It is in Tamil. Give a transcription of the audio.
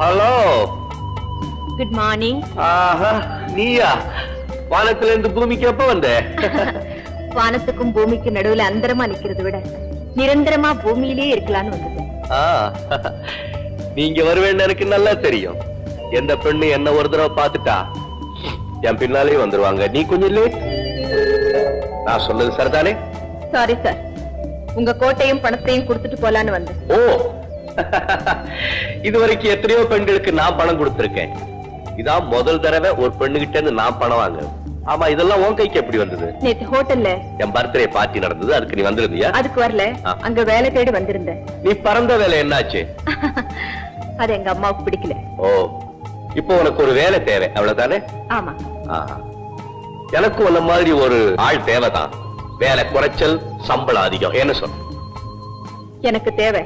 ஹலோ. Good morning. ஆஹா, நீயா? வானத்துல இருந்து பூமிக்கு எப்ப வந்த? வானத்துக்கும் பூமிக்கு நடுவுல அந்தரமா நிக்கிறத விட நிரந்தரமா பூமியிலே இருக்கலாம்னு வந்தது. நீங்க வருவேன்னு எனக்கு நல்லா தெரியும். எந்த பெண்ணு என்ன ஒரு தடவை பாத்துட்டா என் பின்னாலே வந்துருவாங்க. நீ கொஞ்சம் லேட். நான் சொன்னது சரிதானே? சாரி சார், உங்க கோட்டையும் பணத்தையும் கொடுத்துட்டு போலான்னு வந்தேன். ஓ, இதுவரைக்கும் எத்தனையோ பெண்களுக்கு நான் பணம் கொடுத்திருக்கேன். இதான் முதல் தடவை ஒரு பெண்ணுகிட்ட இருந்து நான் பணம் வாங்க. ஆமா, இதெல்லாம் உன் கைக்கு எப்படி வந்தது? நேத்து ஹோட்டல்ல என் பர்த்டே பார்ட்டி நடந்தது, அதுக்கு நீ வந்திருந்தியா? அதுக்கு வரல, அங்க வேலை தேடி வந்திருந்தேன். நீ பறந்த வேலை என்னாச்சு? அது எங்க அம்மாவுக்கு பிடிக்கல. ஓ, இப்போ உனக்கு ஒரு வேலை தேவை, அவ்வளவுதானே? ஆமா. எனக்கு உன்ன மாதிரி ஒரு ஆள் தேவைதான். வேலை குறைச்சல், சம்பளம் அதிகம். என்ன சொல்ற? எனக்கு தேவை